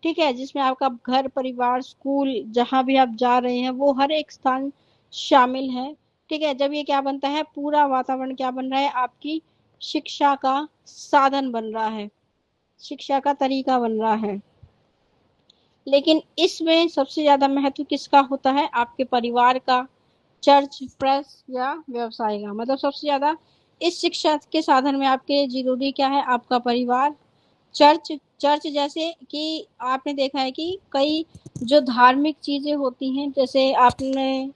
ठीक है, जिसमें आपका घर, परिवार, स्कूल, जहां भी आप जा रहे हैं वो हर एक स्थान शामिल है। ठीक है, जब ये क्या बनता है, पूरा वातावरण क्या बन रहा है, आपकी शिक्षा का साधन बन रहा है, शिक्षा का तरीका बन रहा है। लेकिन इसमें सबसे ज्यादा महत्व किसका होता है, आपके परिवार का, चर्च, प्रेस या व्यवसाय का। मतलब सबसे ज्यादा इस शिक्षा के साधन में आपके लिए जरूरी क्या है, आपका परिवार, चर्च। चर्च जैसे कि आपने देखा है कि कई जो धार्मिक चीजें होती हैं, जैसे आपने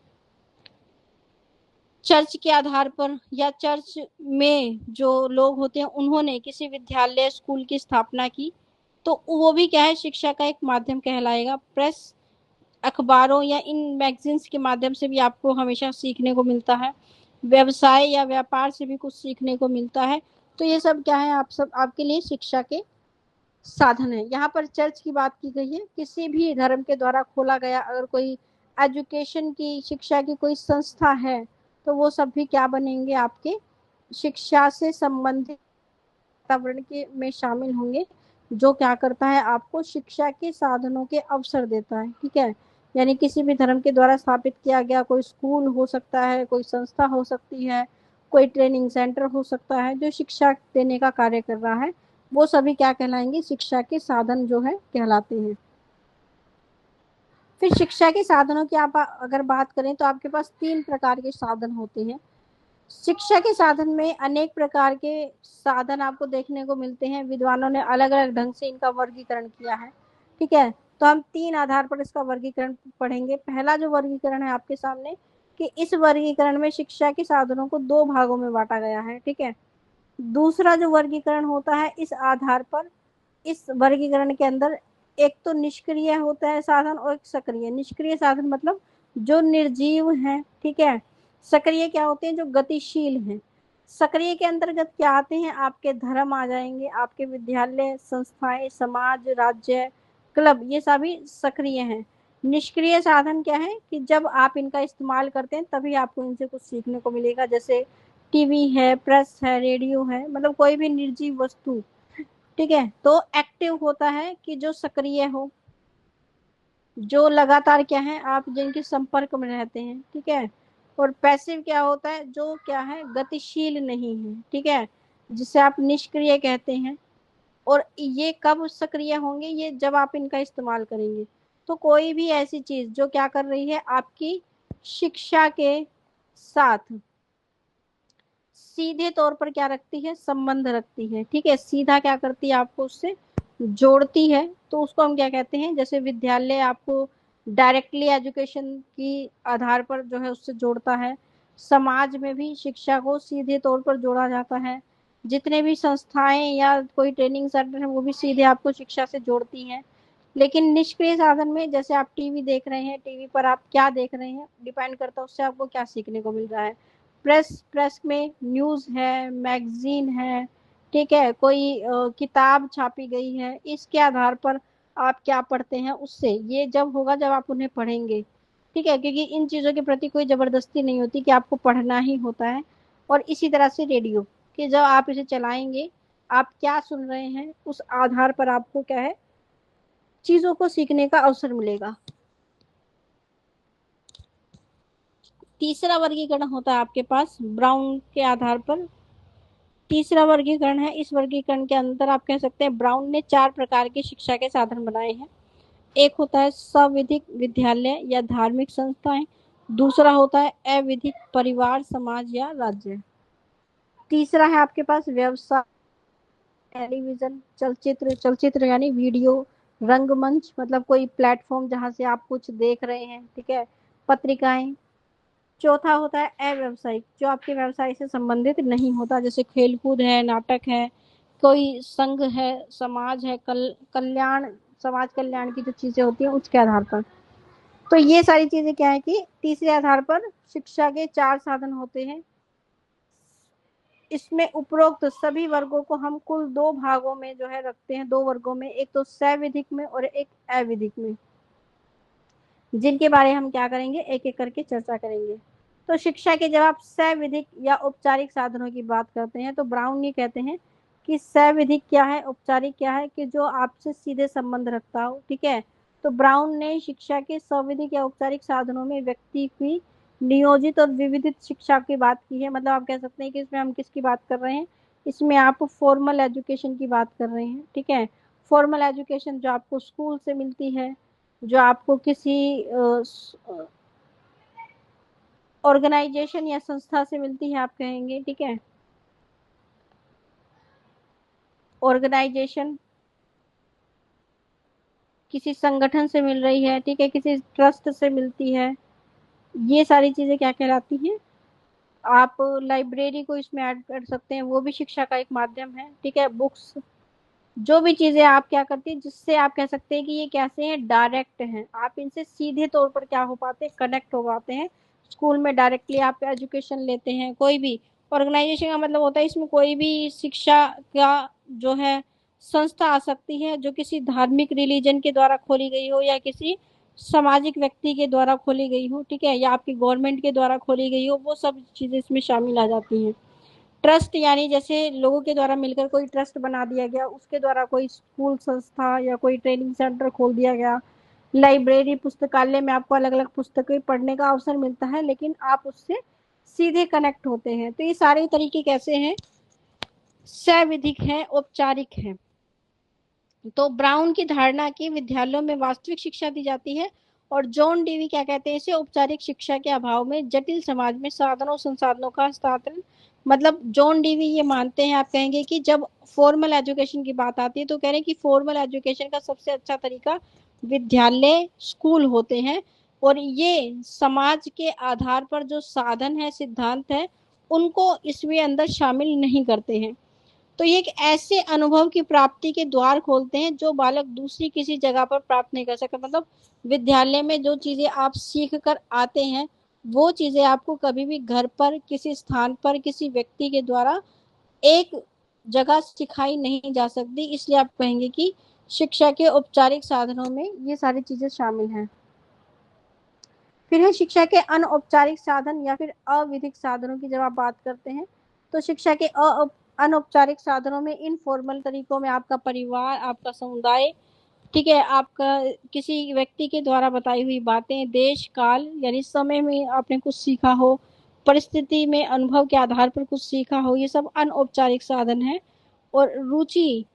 चर्च के आधार पर या चर्च में जो लोग होते हैं उन्होंने किसी विद्यालय, स्कूल की स्थापना की, तो वो भी क्या है, शिक्षा का एक माध्यम कहलाएगा। प्रेस, अखबारों या इन मैगजीन्स के माध्यम से भी आपको हमेशा सीखने को मिलता है, व्यवसाय या व्यापार से भी कुछ सीखने को मिलता है। तो ये सब क्या है, आप सब आपके लिए शिक्षा के साधन है। यहाँ पर चर्च की बात की गई है, किसी भी धर्म के द्वारा खोला गया अगर कोई एजुकेशन की, शिक्षा की कोई संस्था है, तो वो सब भी क्या बनेंगे, आपके शिक्षा से संबंधित वातावरण के में शामिल होंगे। जो क्या करता है, आपको शिक्षा के साधनों के अवसर देता है, ठीक है। यानी किसी भी धर्म के द्वारा स्थापित किया गया कोई स्कूल हो सकता है, कोई संस्था हो सकती है, कोई ट्रेनिंग सेंटर हो सकता है, जो शिक्षा देने का कार्य कर रहा है, वो सभी क्या कहलाएंगे, शिक्षा के साधन जो है कहलाते हैं। फिर शिक्षा के साधनों की आप अगर बात करें तो आपके पास 3 प्रकार के साधन होते हैं। शिक्षा के साधन में अनेक प्रकार के साधन आपको देखने को मिलते हैं, विद्वानों ने अलग अलग ढंग से इनका वर्गीकरण किया है, ठीक है। तो हम 3 आधार पर इसका वर्गीकरण पढ़ेंगे। पहला जो वर्गीकरण है आपके सामने, कि इस वर्गीकरण में शिक्षा के साधनों को 2 भागों में बांटा गया है, ठीक है। दूसरा जो वर्गीकरण होता है इस आधार पर, इस वर्गीकरण के अंदर एक तो निष्क्रिय होता है साधन और एक सक्रिय। निष्क्रिय साधन मतलब जो निर्जीव हैं, ठीक है। सक्रिय क्या होते हैं, जो गतिशील हैं। सक्रिय के अंतर्गत क्या आते हैं, आपके धर्म आ जाएंगे, आपके विद्यालय, संस्थाएं, समाज, राज्य, क्लब, ये सभी सक्रिय हैं। निष्क्रिय साधन क्या है, कि जब आप इनका इस्तेमाल करते हैं तभी आपको इनसे कुछ सीखने को मिलेगा, जैसे टीवी है, प्रेस है, रेडियो है, मतलब कोई भी निर्जीव वस्तु, ठीक है। तो एक्टिव होता है कि जो सक्रिय हो, जो लगातार क्या है, आप जिनके संपर्क में रहते हैं, ठीक है। और पैसिव क्या होता है, जो क्या है, गतिशील नहीं है, ठीक है, जिसे आप निष्क्रिय कहते हैं। और ये कब सक्रिय होंगे, ये जब आप इनका इस्तेमाल करेंगे। तो कोई भी ऐसी चीज जो क्या कर रही है, आपकी शिक्षा के साथ सीधे तौर पर क्या रखती है, संबंध रखती है, ठीक है, सीधा क्या करती है, आपको उससे जोड़ती है, तो उसको हम क्या कहते हैं। जैसे विद्यालय आपको डायरेक्टली एजुकेशन की आधार पर जो है उससे जोड़ता है, समाज में भी शिक्षा को सीधे तौर पर जोड़ा जाता है, जितने भी संस्थाएं या कोई ट्रेनिंग सेंटर है वो भी सीधे आपको शिक्षा से जोड़ती हैं। लेकिन निष्क्रिय साधन में, जैसे आप टीवी देख रहे हैं, टीवी पर आप क्या देख रहे हैं डिपेंड करता है उससे आपको क्या सीखने को मिल रहा है। प्रेस प्रेस में न्यूज है, मैगजीन है, ठीक है, कोई किताब छापी गई है, इसके आधार पर आप क्या पढ़ते हैं उससे, ये जब होगा जब आप उन्हें पढ़ेंगे, ठीक है, क्योंकि इन चीजों के प्रति कोई जबरदस्ती नहीं होती कि आपको पढ़ना ही होता है। और इसी तरह से रेडियो, कि जब आप इसे चलाएंगे, आप क्या सुन रहे हैं उस आधार पर आपको क्या है, चीजों को सीखने का अवसर मिलेगा। तीसरा वर्गीकरण होता है आपके पास ब्राउन के आधार पर। तीसरा वर्गीकरण है, इस वर्गीकरण के अंदर आप कह सकते हैं ब्राउन ने 4 प्रकार की शिक्षा के साधन बनाए हैं। एक होता है संविधिक विद्यालय या धार्मिक संस्थाएं। दूसरा होता है अविधिक परिवार, समाज या राज्य। तीसरा है आपके पास व्यवसाय, टेलीविजन, चलचित्र, चलचित्र यानी वीडियो, रंगमंच मतलब कोई प्लेटफॉर्म जहां से आप कुछ देख रहे हैं, ठीक है, पत्रिकाएं। चौथा होता है अव्यवसायिक, जो आपके व्यवसाय से संबंधित नहीं होता, जैसे खेलकूद है, नाटक है, कोई संघ है, समाज है, कल्याण, समाज कल्याण की जो चीजें होती हैं उसके आधार पर। तो ये सारी चीजें क्या है, कि तीसरे आधार पर शिक्षा के 4 साधन होते हैं। इसमें उपरोक्त सभी वर्गों को हम कुल 2 भागों में जो है रखते हैं, 2 वर्गों में, एक तो सविधिक में और एक अविधिक में, जिनके बारे हम क्या करेंगे, एक एक करके चर्चा करेंगे। तो शिक्षा के जब आप सविधिक या औपचारिक साधनों की बात करते हैं तो ब्राउन ये कहते हैं कि सविधिक क्या है, औपचारिक क्या है, कि जो आपसे सीधे संबंध रखता हो, ठीक है। तो ब्राउन ने शिक्षा के सविधिक या औपचारिक साधनों में व्यक्ति की नियोजित और विविधित शिक्षा की बात की है। मतलब आप कह सकते हैं कि इसमें हम किसकी बात कर रहे हैं, इसमें आप फॉर्मल एजुकेशन की बात कर रहे हैं, ठीक है। फॉर्मल एजुकेशन जो आपको स्कूल से मिलती है, जो आपको किसी ऑर्गेनाइजेशन या संस्था से मिलती है, आप कहेंगे, ठीक है, ऑर्गेनाइजेशन किसी संगठन से मिल रही है, ठीक है, किसी ट्रस्ट से मिलती है, ये सारी चीजें क्या कहलाती हैं। आप लाइब्रेरी को इसमें ऐड कर सकते हैं, वो भी शिक्षा का एक माध्यम है, ठीक है। बुक्स, जो भी चीजें आप क्या करती हैं जिससे आप कह सकते हैं कि ये कैसे हैं, डायरेक्ट हैं, आप इनसे सीधे तौर पर क्या हो पाते हैं, कनेक्ट हो पाते हैं। स्कूल में डायरेक्टली आप एजुकेशन लेते हैं, कोई भी ऑर्गेनाइजेशन का मतलब होता है इसमें कोई भी शिक्षा का जो है संस्था आ सकती है, जो किसी धार्मिक रिलीजन के द्वारा खोली गई हो या किसी सामाजिक व्यक्ति के द्वारा खोली गई हो, ठीक है, या आपकी गवर्नमेंट के द्वारा खोली गई हो, वो सब चीजें इसमें शामिल आ जाती हैं। ट्रस्ट यानी जैसे लोगों के द्वारा मिलकर कोई ट्रस्ट बना दिया गया, उसके द्वारा कोई स्कूल संस्था या कोई ट्रेनिंग सेंटर खोल दिया गया। लाइब्रेरी पुस्तकालय में आपको अलग अलग पुस्तकें पढ़ने का अवसर मिलता है, लेकिन आप उससे सीधे कनेक्ट होते हैं। तो ये सारे तरीके कैसे हैं, सविधिक हैं, औपचारिक हैं। तो ब्राउन की धारणा की विद्यालयों में वास्तविक शिक्षा दी जाती है, और जॉन डीवी क्या कहते हैं, इसे औपचारिक शिक्षा के अभाव में जटिल समाज में साधनों संसाधनों का हस्तांतरण। मतलब जॉन डीवी ये मानते हैं, आप कहेंगे कि जब फॉर्मल एजुकेशन की बात आती है तो कह रहे हैं कि फॉर्मल एजुकेशन का सबसे अच्छा तरीका विद्यालय स्कूल होते हैं, और ये समाज के आधार पर जो साधन है, सिद्धांत है, उनको इसमें अंदर शामिल नहीं करते हैं। तो ये एक ऐसे अनुभव की प्राप्ति के द्वार खोलते हैं जो बालक दूसरी किसी जगह पर प्राप्त नहीं कर सकता। मतलब विद्यालय में जो चीजें आप सीख कर आते हैं, वो चीजें आपको कभी भी घर पर, किसी स्थान पर, किसी व्यक्ति के द्वारा एक जगह सिखाई नहीं जा सकती। इसलिए आप कहेंगे कि शिक्षा के औपचारिक साधनों में ये सारी चीजें शामिल हैं। फिर है शिक्षा के अनौपचारिक साधन या फिर अविधिक साधनों की। जब आप बात करते हैं तो शिक्षा के अनौपचारिक साधनों में इनफॉर्मल तरीकों में आपका परिवार, आपका समुदाय, ठीक है, आपका किसी व्यक्ति के द्वारा बताई हुई बातें, देश काल यानी समय में आपने कुछ सीखा हो, परिस्थिति में अनुभव के आधार पर कुछ सीखा हो, ये सब अनौपचारिक साधन है। और रुचि,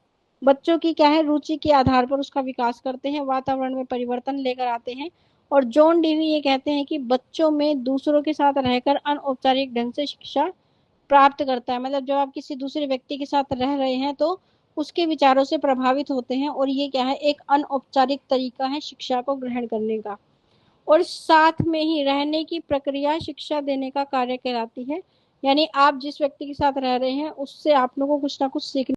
बच्चों की क्या है, रुचि के आधार पर उसका विकास करते हैं, वातावरण में परिवर्तन लेकर आते हैं। और जॉन डीवी ये कहते हैं कि बच्चों में दूसरों के साथ रहकर अनौपचारिक ढंग से शिक्षा प्राप्त करता है। मतलब जब आप किसी दूसरे व्यक्ति के साथ रह रहे हैं तो उसके विचारों से प्रभावित होते हैं, और ये क्या है, एक अनौपचारिक तरीका है शिक्षा को ग्रहण करने का। और साथ में ही रहने की प्रक्रिया शिक्षा देने का कार्य कहलाती है। यानी आप जिस व्यक्ति के साथ रह रहे हैं उससे आप लोगों को कुछ ना कुछ सीखने